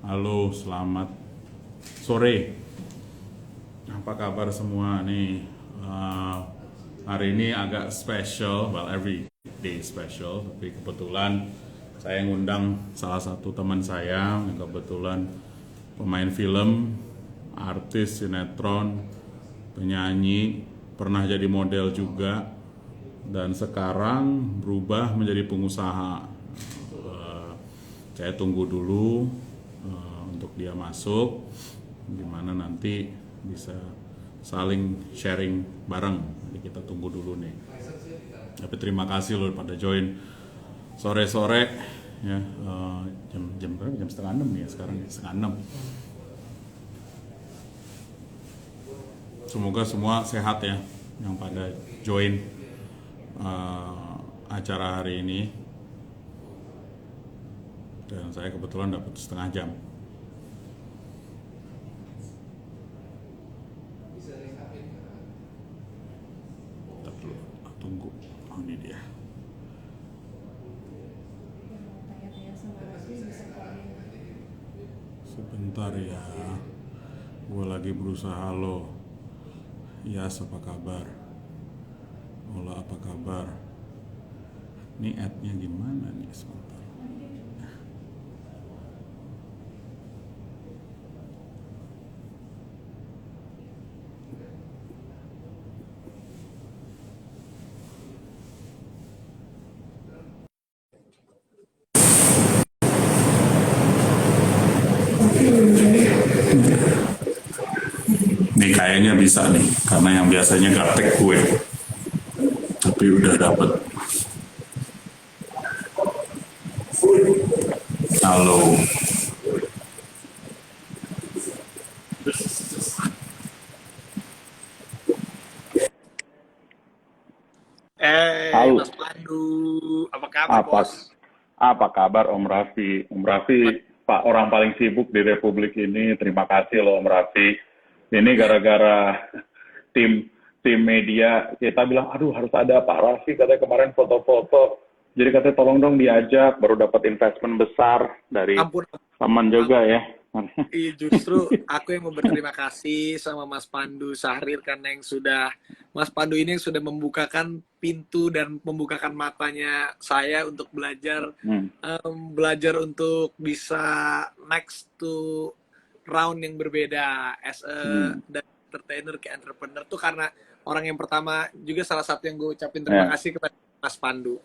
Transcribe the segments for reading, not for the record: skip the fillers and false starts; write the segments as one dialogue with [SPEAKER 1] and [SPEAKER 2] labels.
[SPEAKER 1] Halo, selamat sore. Apa kabar semua nih? Eh, Hari ini agak special, well every day special. Tapi kebetulan saya ngundang salah satu teman saya yang kebetulan pemain film, artis sinetron, penyanyi, pernah jadi model juga, dan sekarang berubah menjadi pengusaha. Saya tunggu dulu untuk dia masuk, gimana nanti bisa saling sharing bareng. Jadi kita tunggu dulu nih. Tapi terima kasih loh pada join sore-sore ya, jam berapa? Jam setengah enam nih ya sekarang, setengah enam. Semoga semua sehat ya yang pada join acara hari ini. Dan saya kebetulan dapat setengah jam. Kita perlu tunggu. Oh, ini dia. Sebentar ya. Gue lagi berusaha lo. Yas, apa kabar? Ola, apa kabar? Ini ad-nya gimana nih? Sebentar. Nih kayaknya bisa nih, karena yang biasanya gaptek gue, tapi udah dapet. Halo,
[SPEAKER 2] Mas
[SPEAKER 1] halo,
[SPEAKER 2] Pandu, apa kabar
[SPEAKER 1] apa
[SPEAKER 2] bos?
[SPEAKER 1] apa kabar Om Raffi? Om Raffi, Pak orang paling sibuk di Republik ini. Terima kasih loh Om Raffi. Ini
[SPEAKER 2] Ya,
[SPEAKER 1] gara-gara tim tim media kita bilang, aduh harus ada Pak Raffi, katanya kemarin foto-foto. Jadi katanya tolong dong diajak, baru dapat investment besar dari
[SPEAKER 2] ampun,
[SPEAKER 1] teman
[SPEAKER 2] ampun.
[SPEAKER 1] juga ya.
[SPEAKER 2] Justru aku yang mau berterima kasih sama Mas Pandu Sahrir karena Mas Pandu ini yang sudah membukakan pintu dan membukakan matanya saya untuk
[SPEAKER 1] Hmm,
[SPEAKER 2] belajar untuk bisa next to round yang berbeda as a
[SPEAKER 1] hmm,
[SPEAKER 2] dari entertainer ke entrepreneur tuh karena orang yang pertama juga salah satu yang gue ucapin terima
[SPEAKER 1] ya.
[SPEAKER 2] kasih kepada Mas Pandu.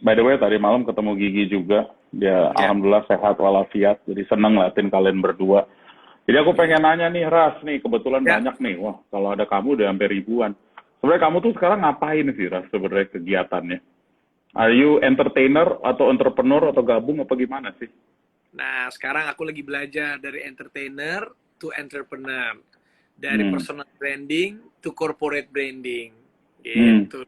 [SPEAKER 1] By the way, tadi malam ketemu Gigi juga. Dia
[SPEAKER 2] Ya,
[SPEAKER 1] alhamdulillah sehat walafiat. Jadi seneng ngeliatin kalian berdua. Jadi aku
[SPEAKER 2] iya.
[SPEAKER 1] pengen nanya nih, Ras, nih kebetulan
[SPEAKER 2] Ya,
[SPEAKER 1] banyak nih. Wah, kalau ada kamu udah hampir ribuan. Sebenarnya kamu tuh sekarang ngapain sih, Ras, sebenarnya kegiatannya? Are you entertainer atau entrepreneur atau gabung apa gimana sih?
[SPEAKER 2] nah, sekarang aku lagi belajar dari entertainer to entrepreneur, dari
[SPEAKER 1] Hmm,
[SPEAKER 2] personal branding to corporate branding,
[SPEAKER 1] hmm,
[SPEAKER 2] gitu.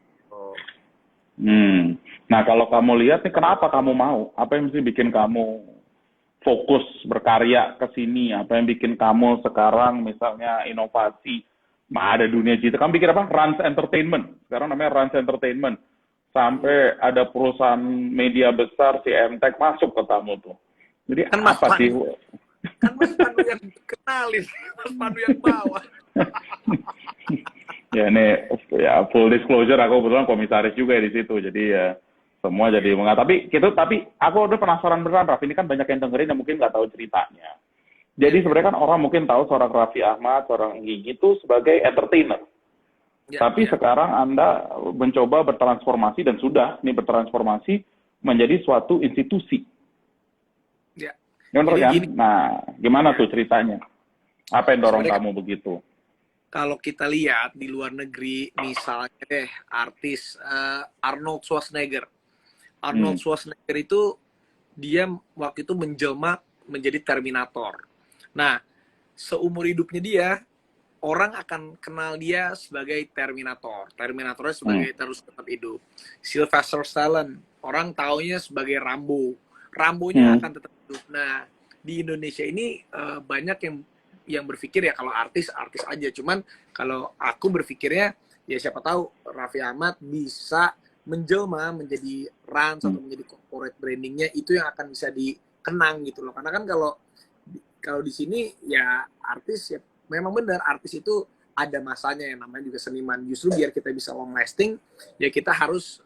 [SPEAKER 1] hmm. Nah, kalau kamu lihat nih, kenapa kamu mau? Apa yang mesti bikin kamu fokus berkarya ke sini? Apa yang bikin kamu sekarang misalnya inovasi? Ada dunia digital. Kamu bikin apa? Rans Entertainment. Sekarang namanya Rans Entertainment.
[SPEAKER 2] Iya.
[SPEAKER 1] Sampai ada perusahaan media besar, si MTech masuk ke kamu tuh. Jadi
[SPEAKER 2] Kan Mas
[SPEAKER 1] apa sih?
[SPEAKER 2] Pandu, kan Mas Pandu yang kenalin, Mas Pandu yang bawa.
[SPEAKER 1] Ya ini ya full disclosure, aku kebetulan komisaris juga di situ. Jadi ya semua jadi
[SPEAKER 2] Oke.
[SPEAKER 1] tapi aku udah penasaran beneran, Raffi, ini kan banyak yang dengerin yang mungkin nggak tahu ceritanya.
[SPEAKER 2] Ya,
[SPEAKER 1] Jadi
[SPEAKER 2] ya,
[SPEAKER 1] sebenarnya kan orang mungkin tahu seorang Raffi Ahmad, seorang Gigi itu sebagai entertainer.
[SPEAKER 2] ya,
[SPEAKER 1] Tapi
[SPEAKER 2] ya,
[SPEAKER 1] sekarang Anda mencoba bertransformasi dan sudah nih bertransformasi menjadi suatu institusi.
[SPEAKER 2] ya.
[SPEAKER 1] Ya benar
[SPEAKER 2] Jadi
[SPEAKER 1] kan?
[SPEAKER 2] gini,
[SPEAKER 1] Nah, gimana
[SPEAKER 2] ya.
[SPEAKER 1] tuh ceritanya? Apa yang dorong
[SPEAKER 2] Sebenarnya
[SPEAKER 1] kamu begitu?
[SPEAKER 2] kalau kita lihat di luar negeri, misalnya deh artis Arnold Schwarzenegger.
[SPEAKER 1] Hmm,
[SPEAKER 2] Arnold Schwarzenegger itu dia waktu itu menjelma menjadi Terminator. Nah, seumur hidupnya dia, orang akan kenal dia sebagai Terminator. Terminatornya
[SPEAKER 1] hmm,
[SPEAKER 2] sebagai terus tetap hidup. Sylvester Stallone, orang taunya sebagai Rambo. Rambonya
[SPEAKER 1] hmm,
[SPEAKER 2] akan tetap hidup. Nah, di Indonesia ini banyak yang berpikir ya kalau artis artis aja. Cuman kalau aku berpikirnya ya siapa tahu Raffi Ahmad bisa menjelma menjadi Rans
[SPEAKER 1] hmm,
[SPEAKER 2] atau menjadi corporate brandingnya itu yang akan bisa dikenang gitu loh. Karena kan kalau Kalau di sini ya artis ya memang benar artis itu ada masanya yang namanya juga seniman. Justru biar kita bisa long lasting, ya kita harus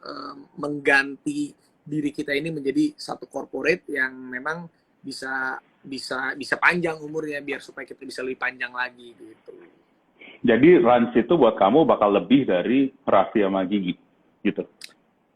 [SPEAKER 2] mengganti diri kita ini menjadi satu corporate yang memang bisa bisa panjang umurnya biar supaya kita bisa lebih panjang lagi gitu.
[SPEAKER 1] Jadi Rans itu buat kamu bakal lebih dari Raffi sama Gigi gitu.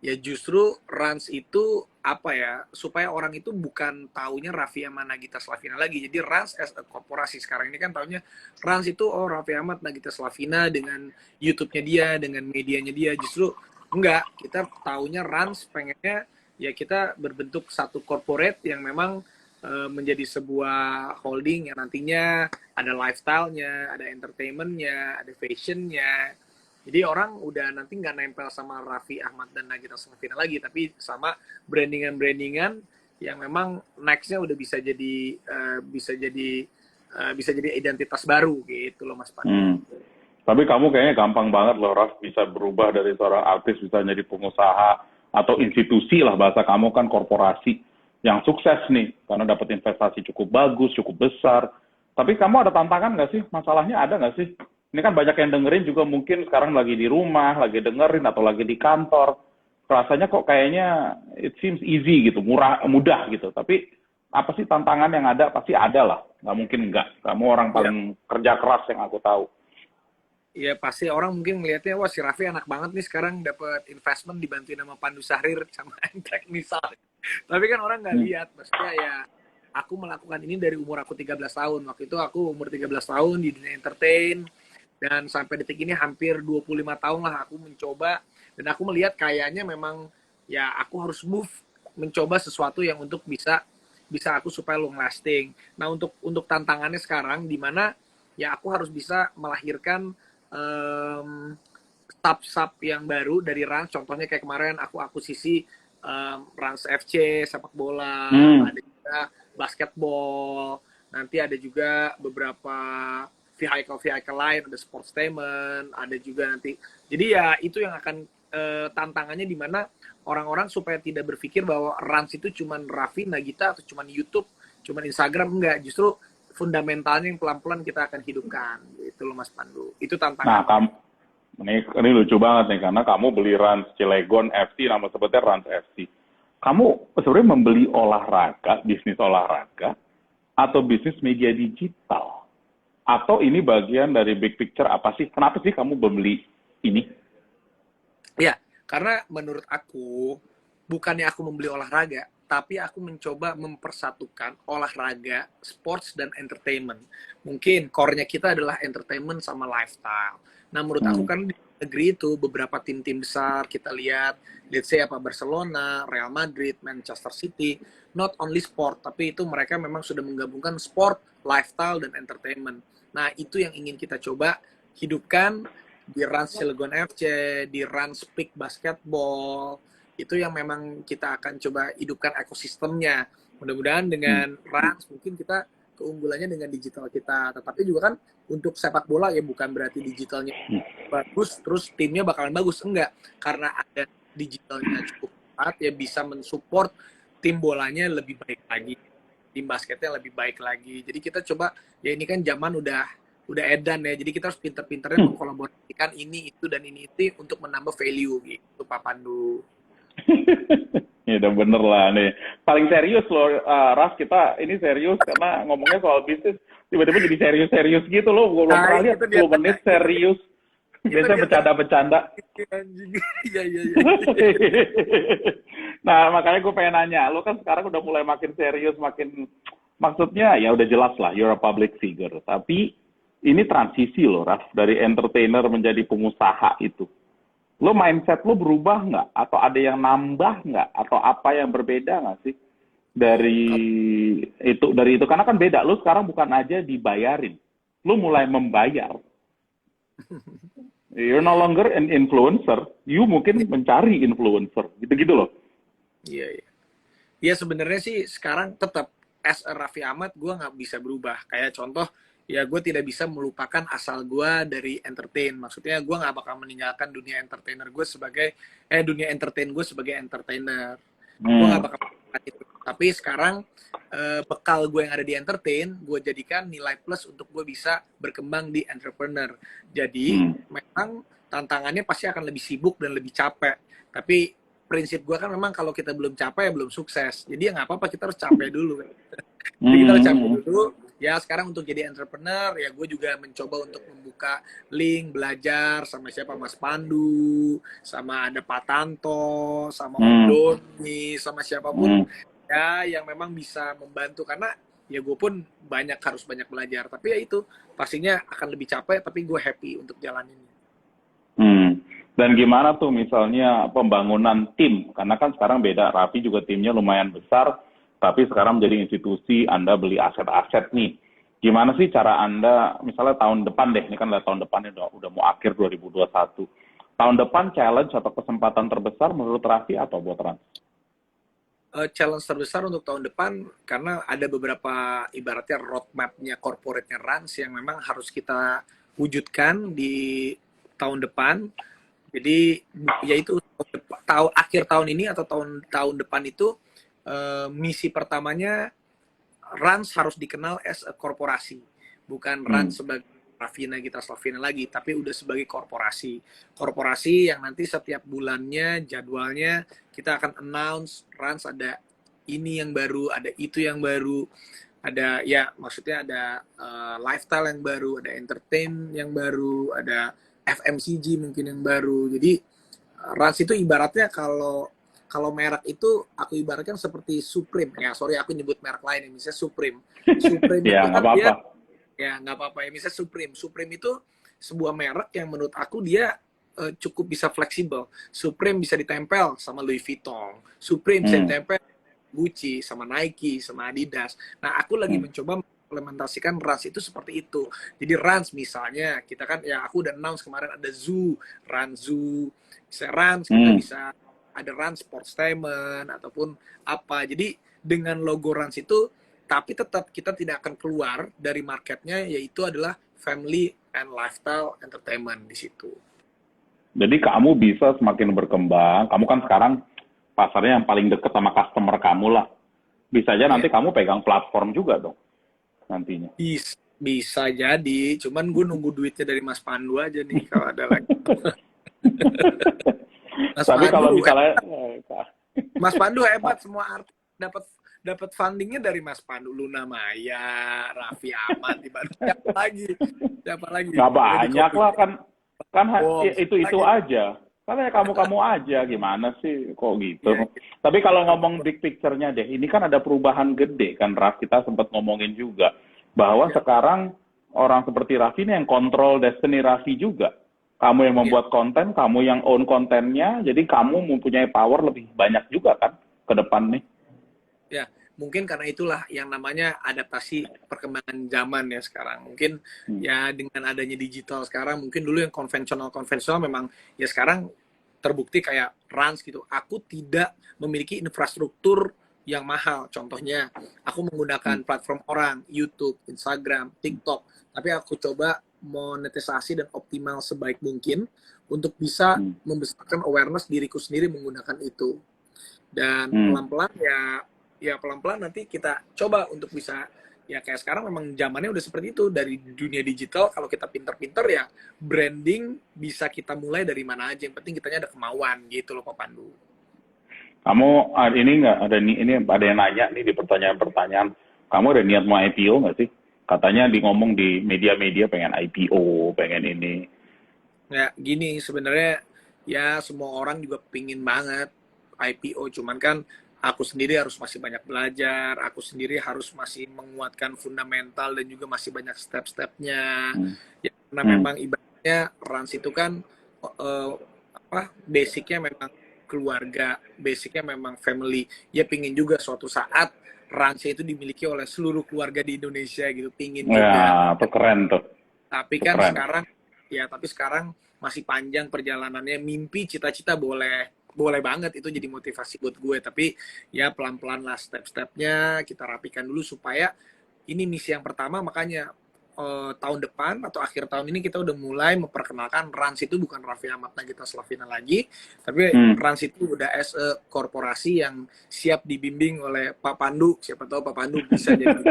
[SPEAKER 2] Ya justru Rans itu apa ya, supaya orang itu bukan taunya Raffi sama Nagita Slavina lagi. Jadi Rans as a korporasi sekarang ini kan taunya Rans itu oh Raffi Ahmad, Nagita Slavina dengan YouTube-nya dia, dengan medianya dia. Justru enggak, kita taunya Rans pengennya ya kita berbentuk satu corporate yang memang menjadi sebuah holding yang nantinya ada lifestyle-nya, ada entertainment-nya, ada fashion-nya. Jadi orang udah nanti nggak nempel sama Raffi Ahmad dan Nagita Slavina lagi, tapi sama brandingan-brandingan yang memang next-nya udah bisa jadi identitas baru gitu loh Mas Pan.
[SPEAKER 1] Tapi kamu kayaknya gampang banget loh, Raf, bisa berubah dari seorang artis bisa jadi pengusaha atau institusi lah, bahasa kamu kan korporasi yang sukses nih karena dapat investasi cukup bagus, cukup besar. Tapi kamu ada tantangan nggak sih? Masalahnya ada nggak sih? Ini kan banyak yang dengerin juga mungkin sekarang lagi di rumah, lagi dengerin atau lagi di kantor. Rasanya kok kayaknya it seems easy gitu, mudah gitu. Tapi apa sih tantangan yang ada? Pasti ada lah. Nggak mungkin nggak. Kamu orang paling kerja keras yang aku tahu.
[SPEAKER 2] Iya pasti orang mungkin melihatnya wah si Raffi enak banget nih sekarang dapat investment dibantuin sama Pandu Sahrir sama Entek misal. Tapi kan orang nggak lihat, maksudnya ya aku melakukan ini dari umur aku 13 tahun. Waktu itu aku umur 13 tahun di dunia entertain dan sampai detik ini hampir 25 tahun lah aku mencoba dan aku melihat kayaknya memang ya aku harus move mencoba sesuatu yang untuk bisa aku supaya long lasting. Nah, untuk tantangannya sekarang di mana ya aku harus bisa melahirkan sub yang baru dari Rans. Contohnya kayak kemarin aku akuisisi Rans FC sepak bola, ada juga basketball, nanti ada juga beberapa vehicle lain, ada sportstainment, ada juga nanti. Jadi ya itu yang akan tantangannya di mana orang-orang supaya tidak berpikir bahwa Rans itu cuman Raffi, Nagita atau cuman YouTube, cuman Instagram, enggak. Justru fundamentalnya yang pelan-pelan kita akan hidupkan. Itu loh Mas Pandu. Itu tantangan.
[SPEAKER 1] Nah, ini lucu banget nih karena kamu beli Rans Cilegon FC, nama sebutnya Rans FC. Kamu sebenarnya membeli olahraga, bisnis olahraga, atau bisnis media digital? Atau ini bagian dari big picture apa sih? Kenapa sih kamu membeli ini?
[SPEAKER 2] Ya, karena menurut aku, bukannya aku membeli olahraga, tapi aku mencoba mempersatukan olahraga, sports, dan entertainment. Mungkin core-nya kita adalah entertainment sama lifestyle. Nah, menurut aku kan di negeri itu beberapa tim-tim besar kita lihat, let's say apa Barcelona, Real Madrid, Manchester City, not only sport, tapi itu mereka memang sudah menggabungkan sport, lifestyle, dan entertainment. Nah, itu yang ingin kita coba hidupkan di Rans Cilegon FC, di Rans Peak Basketball, itu yang memang kita akan coba hidupkan ekosistemnya. Mudah-mudahan dengan Rans mungkin kita keunggulannya dengan digital kita. Tetapi juga kan untuk sepak bola ya bukan berarti digitalnya bagus terus timnya bakalan bagus. Enggak. Karena ada digitalnya cukup kuat ya bisa mensupport tim bolanya lebih baik lagi. Tim basketnya lebih baik lagi. Jadi kita coba ya ini kan zaman udah edan ya. Jadi kita harus pintar-pintarnya mengkolaborasikan ini itu dan ini itu untuk menambah value gitu Pak Pandu.
[SPEAKER 1] Ya udah bener lah nih. Paling serius loh, Ras, kita ini serius karena ngomongnya soal bisnis, tiba-tiba jadi serius-serius gitu loh. Gue belum pernah lihat 10 menit serius. Biasanya bercanda-bercanda.
[SPEAKER 2] Iya.
[SPEAKER 1] Nah, makanya gue pengen nanya, lo kan sekarang udah mulai makin serius, maksudnya ya udah jelas lah, you're a public figure. Tapi ini transisi loh, Ras, dari entertainer menjadi pengusaha itu. Lo mindset lo berubah nggak? Atau ada yang nambah nggak? Atau apa yang berbeda nggak sih? Dari itu? Karena kan beda. Lo sekarang bukan aja dibayarin. Lo mulai membayar. You're no longer an influencer. You mungkin mencari influencer. Gitu-gitu loh.
[SPEAKER 2] Iya. Ya sebenarnya sih sekarang tetap as a Raffi Ahmad gue nggak bisa berubah. Kayak contoh, ya gue tidak bisa melupakan asal gue dari entertain. Maksudnya gue nggak bakal meninggalkan dunia entertain gue sebagai entertainer. Gue nggak
[SPEAKER 3] Hmm.
[SPEAKER 2] bakal melakukan itu. Tapi sekarang bekal gue yang ada di entertain, gue jadikan nilai plus untuk gue bisa berkembang di entrepreneur. Jadi
[SPEAKER 3] Hmm.
[SPEAKER 2] memang tantangannya pasti akan lebih sibuk dan lebih capek. Tapi prinsip gue kan memang kalau kita belum capek ya belum sukses. Jadi ya nggak apa-apa, kita harus capek dulu. Jadi kita harus capek
[SPEAKER 3] Hmm.
[SPEAKER 2] dulu. Ya sekarang untuk jadi entrepreneur ya gue juga mencoba untuk membuka link belajar sama siapa Mas Pandu, sama ada Pak Tanto, sama Om
[SPEAKER 3] Hmm.
[SPEAKER 2] Doni, sama siapapun
[SPEAKER 3] Hmm.
[SPEAKER 2] ya yang memang bisa membantu, karena ya gue pun harus banyak belajar, tapi ya itu pastinya akan lebih capek tapi gue happy untuk jalaninnya.
[SPEAKER 3] Hmm. Dan gimana tuh misalnya pembangunan tim? Karena kan sekarang beda, Raffi juga timnya lumayan besar, tapi sekarang menjadi institusi, Anda beli aset-aset nih. Gimana sih cara Anda, misalnya tahun depan deh, ini kan tahun depan udah mau akhir 2021. Tahun depan challenge atau kesempatan terbesar menurut Raffi apa buat Rans?
[SPEAKER 2] Challenge terbesar untuk tahun depan karena ada beberapa ibaratnya roadmap-nya corporate-nya Rans yang memang harus kita wujudkan di tahun depan. Jadi yaitu akhir tahun ini atau tahun depan itu misi pertamanya Rans harus dikenal as a korporasi, bukan Rans sebagai Raffina Gita Slavina lagi, tapi udah sebagai korporasi. Korporasi yang nanti setiap bulannya jadwalnya kita akan announce Rans ada ini yang baru, ada itu yang baru, ada ya maksudnya ada lifestyle yang baru, ada entertain yang baru, ada FMCG mungkin yang baru. Jadi Rans itu ibaratnya kalau merek itu aku ibaratkan seperti Supreme ya, sorry aku nyebut merek lain, misalnya Supreme. Supreme
[SPEAKER 3] Ya,
[SPEAKER 2] itu
[SPEAKER 3] nggak
[SPEAKER 2] kan dia
[SPEAKER 3] apa-apa.
[SPEAKER 2] ya nggak apa-apa ya, misalnya Supreme itu sebuah merek yang menurut aku dia cukup bisa fleksibel. Supreme bisa ditempel sama Louis Vuitton, Supreme bisa
[SPEAKER 3] Hmm.
[SPEAKER 2] ditempel Gucci sama Nike sama Adidas. Nah aku lagi
[SPEAKER 3] Hmm.
[SPEAKER 2] mencoba implementasikan Rans itu seperti itu. Jadi Rans misalnya kita kan ya aku udah announce kemarin ada Zoo, Rans Zoo, bisa Rans kita
[SPEAKER 3] Hmm.
[SPEAKER 2] bisa ada Rans Sportstainment ataupun apa. Jadi dengan logo Rans itu, tapi tetap kita tidak akan keluar dari marketnya, yaitu adalah family and lifestyle entertainment di situ.
[SPEAKER 3] Jadi kamu bisa semakin berkembang. Kamu kan sekarang pasarnya yang paling dekat sama customer kamu lah. Bisa aja nanti kamu pegang platform juga dong nantinya.
[SPEAKER 2] Bisa jadi, cuman gue nunggu duitnya dari Mas Pandu aja nih kalau ada lagi. Mas
[SPEAKER 3] Tapi
[SPEAKER 2] Pandu,
[SPEAKER 3] kalau misalnya
[SPEAKER 2] Mas Pandu hebat, semua artis dapat fundingnya dari Mas Pandu. Luna Maya, Raffi Ahmad, siapa lagi?
[SPEAKER 3] nggak banyak lah kan
[SPEAKER 2] Oh,
[SPEAKER 3] itu aja. Kan ya kamu aja gimana sih kok gitu.
[SPEAKER 2] Iya.
[SPEAKER 3] Tapi kalau ngomong big picture-nya deh, ini kan ada perubahan gede kan, Raf, kita sempat ngomongin juga bahwa
[SPEAKER 2] Iya.
[SPEAKER 3] sekarang orang seperti Raffi ini yang kontrol destiny Raffi juga. Kamu yang membuat konten, kamu yang own kontennya, jadi kamu mempunyai power lebih banyak juga kan ke depan nih.
[SPEAKER 2] Ya, mungkin karena itulah yang namanya adaptasi perkembangan zaman ya sekarang. Mungkin ya dengan adanya digital sekarang, mungkin dulu yang konvensional memang ya sekarang terbukti kayak Rans gitu. Aku tidak memiliki infrastruktur yang mahal. Contohnya, aku menggunakan platform orang, YouTube, Instagram, TikTok. Tapi aku coba monetisasi dan optimal sebaik mungkin untuk bisa membesarkan awareness diriku sendiri menggunakan itu. Dan pelan-pelan ya pelan-pelan nanti kita coba untuk bisa ya kayak sekarang memang zamannya udah seperti itu, dari dunia digital kalau kita pinter-pinter ya branding bisa kita mulai dari mana aja, yang penting kitanya ada kemauan gitu loh Pak Pandu.
[SPEAKER 3] Kamu ini nggak ada ini ada yang nanya nih di pertanyaan-pertanyaan. Kamu ada niat mau IPO nggak sih? Katanya ngomong di media-media pengen IPO, pengen ini.
[SPEAKER 2] Ya gini sebenarnya ya semua orang juga pingin banget IPO, cuman kan aku sendiri harus masih banyak belajar, aku sendiri harus masih menguatkan fundamental dan juga masih banyak step-stepnya. Ya, karena memang ibaratnya Rans itu kan basicnya memang keluarga, basicnya memang family. Ya pingin juga suatu saat Ransnya itu dimiliki oleh seluruh keluarga di Indonesia gitu, pingin juga.
[SPEAKER 3] Ya, itu keren tuh.
[SPEAKER 2] Tapi kan sekarang masih panjang perjalanannya. Mimpi, cita-cita boleh banget, itu jadi motivasi buat gue. Tapi ya pelan-pelan lah step-stepnya kita rapikan dulu supaya ini misi yang pertama. Makanya tahun depan atau akhir tahun ini kita udah mulai memperkenalkan Rans itu bukan Raffi Ahmad Nagita Slavina lagi, tapi Rans itu udah as a korporasi yang siap dibimbing oleh Pak Pandu. Siapa tahu Pak Pandu bisa jadi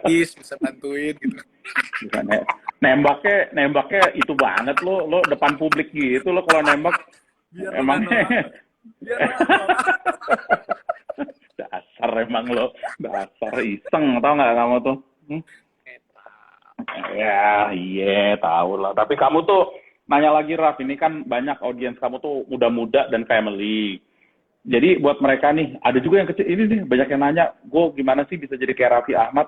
[SPEAKER 2] bisa bantuin gitu.
[SPEAKER 3] Bisa nembaknya itu banget lo depan publik gitu lo kalau nembak.
[SPEAKER 2] Biar
[SPEAKER 3] Emangnya
[SPEAKER 2] biar
[SPEAKER 3] dasar emang lo, dasar iseng, tau nggak kamu tuh? Ya, iya, tahu lah. Tapi kamu tuh nanya lagi, Raf, ini kan banyak audiens kamu tuh muda-muda dan family. Jadi buat mereka nih, ada juga yang kecil, ini nih banyak yang nanya, gue gimana sih bisa jadi kayak Raffi Ahmad?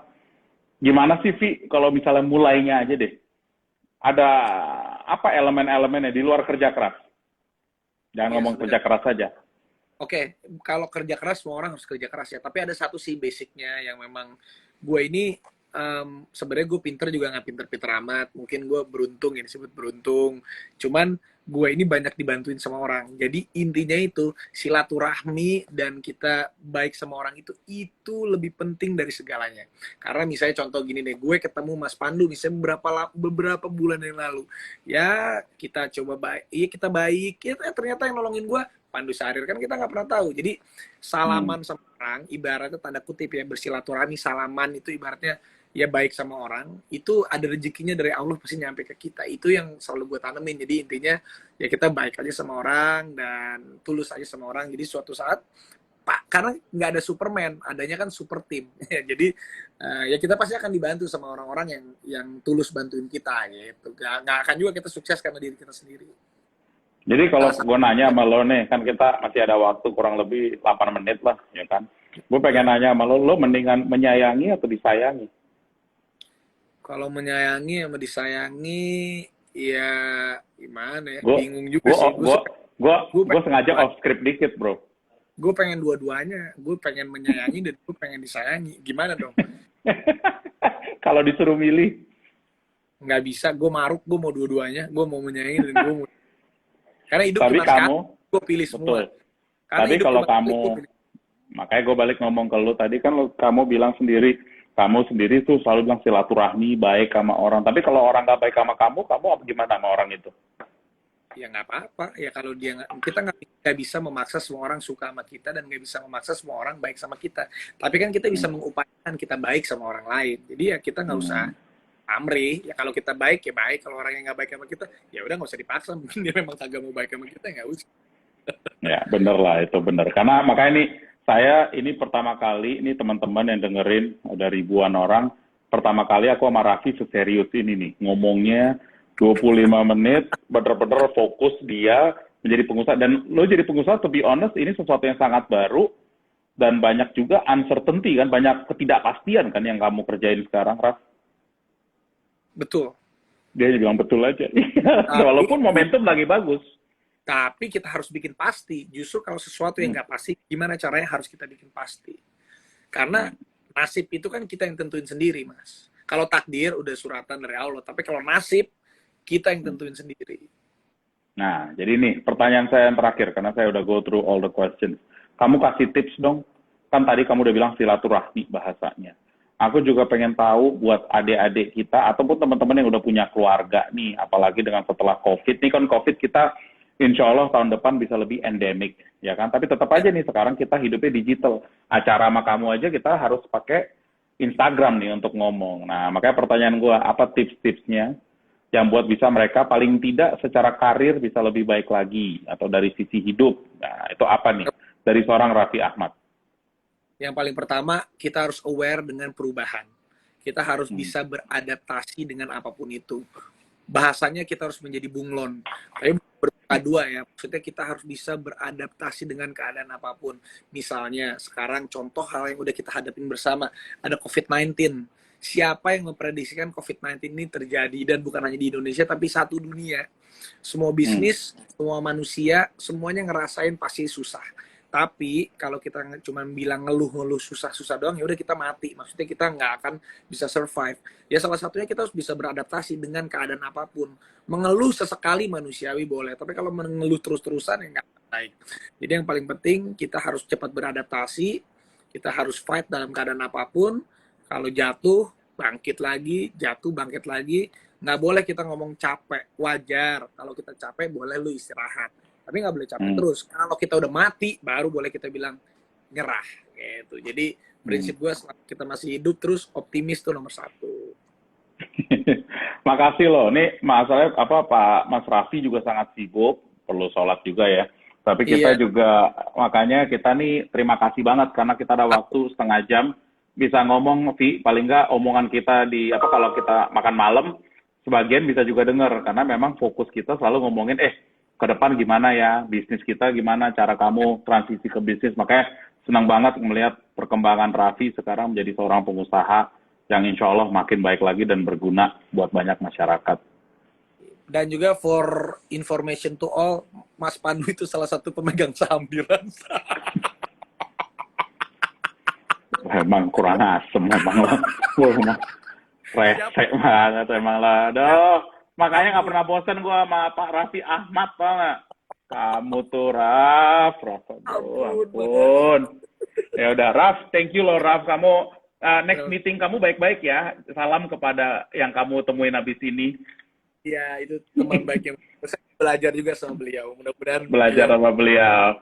[SPEAKER 3] Gimana sih, Vi, kalau misalnya mulainya aja deh? Ada apa elemen-elemennya di luar kerja keras? Jangan ngomong kerja keras saja.
[SPEAKER 2] Oke, kalau kerja keras semua orang harus kerja keras ya. Tapi ada satu sih basicnya yang memang gue ini sebenarnya gue pinter juga nggak pinter-pinter amat. Mungkin gue beruntung ya disebut beruntung. Cuman gue ini banyak dibantuin sama orang. Jadi intinya itu silaturahmi dan kita baik sama orang itu lebih penting dari segalanya. Karena misalnya contoh gini deh, gue ketemu Mas Pandu misalnya beberapa bulan yang lalu. Ya kita coba baik, iya kita baik. Ya, ternyata yang nolongin gue Pandu Sarir, kan kita nggak pernah tahu. Jadi salaman sama orang, ibaratnya tanda kutip ya, bersilaturahmi, salaman itu ibaratnya ya baik sama orang, itu ada rezekinya dari Allah pasti nyampe ke kita. Itu yang selalu gue tanemin. Jadi intinya ya kita baik aja sama orang dan tulus aja sama orang. Jadi suatu saat karena nggak ada Superman, adanya kan super team. Jadi ya kita pasti akan dibantu sama orang-orang yang tulus bantuin kita gitu. Nggak akan juga kita sukses karena diri kita sendiri.
[SPEAKER 3] Jadi kalau gue nanya sama lo nih, kan kita masih ada waktu kurang lebih 8 menit lah, ya kan? Gue pengen nanya sama lo mendingan menyayangi atau disayangi?
[SPEAKER 2] Kalau menyayangi sama disayangi, ya gimana ya? Bingung juga sih.
[SPEAKER 3] Gue sengaja off script dikit, bro.
[SPEAKER 2] Gue pengen dua-duanya. Gue pengen menyayangi dan gue pengen disayangi. Gimana dong?
[SPEAKER 3] Kalau disuruh milih?
[SPEAKER 2] Nggak bisa. Gue maruk. Gue mau dua-duanya. Gue mau menyayangi dan gue mau... Karena hidup
[SPEAKER 3] Tapi
[SPEAKER 2] cuma sekali. Gue pilih semua.
[SPEAKER 3] Betul. Tapi kalau kamu... Makanya gue balik ngomong ke lo tadi kan kamu bilang sendiri, kamu sendiri tuh selalu bilang silaturahmi, baik sama orang. Tapi kalau orang nggak baik sama kamu gimana sama orang itu?
[SPEAKER 2] Ya nggak apa-apa. Ya kalau kita nggak bisa memaksa semua orang suka sama kita dan nggak bisa memaksa semua orang baik sama kita. Tapi kan kita bisa mengupayakan kita baik sama orang lain. Jadi ya kita nggak usah amrih. Ya kalau kita baik ya baik. Kalau orang yang nggak baik sama kita, ya udah nggak usah dipaksa. Mungkin dia memang kagak mau baik sama kita, nggak usah.
[SPEAKER 3] Ya bener lah, itu bener. Karena makanya saya ini pertama kali, ini teman-teman yang dengerin, ada ribuan orang, pertama kali aku sama Raffi seserius ini nih, ngomongnya 25 menit, bener-bener fokus dia menjadi pengusaha. Dan lo jadi pengusaha, to be honest, ini sesuatu yang sangat baru, dan banyak juga uncertainty kan, banyak ketidakpastian kan yang kamu kerjain sekarang, Raf.
[SPEAKER 2] Betul.
[SPEAKER 3] Dia bilang betul aja. Walaupun momentum lagi bagus.
[SPEAKER 2] Tapi kita harus bikin pasti. Justru kalau sesuatu yang nggak pasti, gimana caranya harus kita bikin pasti. Karena nasib itu kan kita yang tentuin sendiri, Mas. Kalau takdir udah suratan dari Allah. Tapi kalau nasib, kita yang tentuin sendiri.
[SPEAKER 3] Nah, jadi nih pertanyaan saya yang terakhir, karena saya udah go through all the questions. Kamu kasih tips dong. Kan tadi kamu udah bilang silaturahmi bahasanya. Aku juga pengen tahu buat adik-adik kita, ataupun teman-teman yang udah punya keluarga nih, apalagi dengan setelah COVID. Nih kan COVID kita... Insya Allah tahun depan bisa lebih endemik, ya kan? Tapi tetap aja nih sekarang kita hidupnya digital. Acara sama kamu aja kita harus pakai Instagram nih untuk ngomong. Nah, makanya pertanyaan gue, apa tips-tipsnya yang buat bisa mereka paling tidak secara karir bisa lebih baik lagi, atau dari sisi hidup? Nah, itu apa nih dari seorang Raffi Ahmad?
[SPEAKER 2] Yang paling pertama, kita harus aware dengan perubahan. Kita harus bisa beradaptasi dengan apapun itu. Bahasanya kita harus menjadi bunglon. Tapi dua ya, maksudnya kita harus bisa beradaptasi dengan keadaan apapun. Misalnya sekarang contoh hal yang udah kita hadapin bersama, ada COVID-19. Siapa yang memprediksikan COVID-19 ini terjadi, dan bukan hanya di Indonesia tapi satu dunia. Semua bisnis, semua manusia, semuanya ngerasain pasti susah. Tapi kalau kita cuma bilang ngeluh-ngeluh susah-susah doang, ya udah kita mati. Maksudnya kita nggak akan bisa survive. Ya salah satunya kita harus bisa beradaptasi dengan keadaan apapun. Mengeluh sesekali manusiawi boleh, tapi kalau mengeluh terus-terusan ya nggak baik. Jadi yang paling penting kita harus cepat beradaptasi, kita harus fight dalam keadaan apapun. Kalau jatuh, bangkit lagi, jatuh, bangkit lagi. Nggak boleh kita ngomong capek, wajar. Kalau kita capek, boleh lu istirahat. Tapi nggak boleh capek terus. Kalau kita udah mati, baru boleh kita bilang nyerah. Gitu. Jadi prinsip gue, selama kita masih hidup, terus optimis tuh nomor 1.
[SPEAKER 3] Makasih loh. Nih masalahnya Pak Mas Raffi juga sangat sibuk, perlu sholat juga ya. Tapi kita juga, makanya kita nih terima kasih banget karena kita ada waktu setengah jam bisa ngomong, Vi, paling nggak omongan kita di kalau kita makan malam, sebagian bisa juga dengar karena memang fokus kita selalu ngomongin ke depan gimana ya, bisnis kita gimana, cara kamu transisi ke bisnis. Makanya senang banget melihat perkembangan Raffi sekarang menjadi seorang pengusaha yang insya Allah makin baik lagi dan berguna buat banyak masyarakat.
[SPEAKER 2] Dan juga for information to all, Mas Pandu itu salah satu pemegang saham Birans.
[SPEAKER 3] Emang kurang asem emang lah. Resek banget emang lah. Aduh, makanya nggak pernah bosan gue sama Pak Raffi Ahmad, tau nggak? Kamu tuh Raf, ampun. Ya udah Raf, thank you loh Raf. Kamu next meeting kamu baik-baik ya. Salam kepada yang kamu temuin habis ini.
[SPEAKER 2] Iya, itu teman baik yang saya belajar juga sama beliau. Mudah-mudahan
[SPEAKER 3] belajar sama beliau.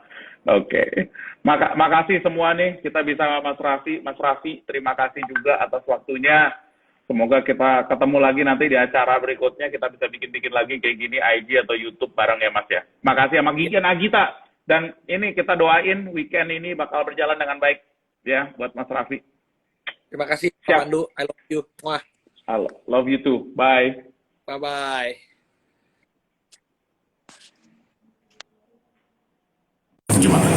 [SPEAKER 3] Oke. Makasih semua nih kita bisa sama Mas Raffi. Mas Raffi, terima kasih juga atas waktunya. Semoga kita ketemu lagi nanti di acara berikutnya. Kita bisa bikin-bikin lagi kayak gini IG atau YouTube bareng ya Mas ya. Makasih sama Gigi dan Agita. Dan ini kita doain weekend ini bakal berjalan dengan baik ya buat Mas Raffi.
[SPEAKER 2] Terima kasih Pak Pandu. I love you. Wah.
[SPEAKER 3] I love you too. Bye.
[SPEAKER 2] Bye-bye.
[SPEAKER 1] Gimana?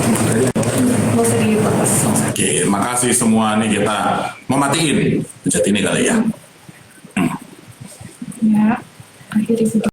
[SPEAKER 1] Oke, makasih semua nih kita mau matiin. Pencet ini kali ya.
[SPEAKER 4] Ya, akhirnya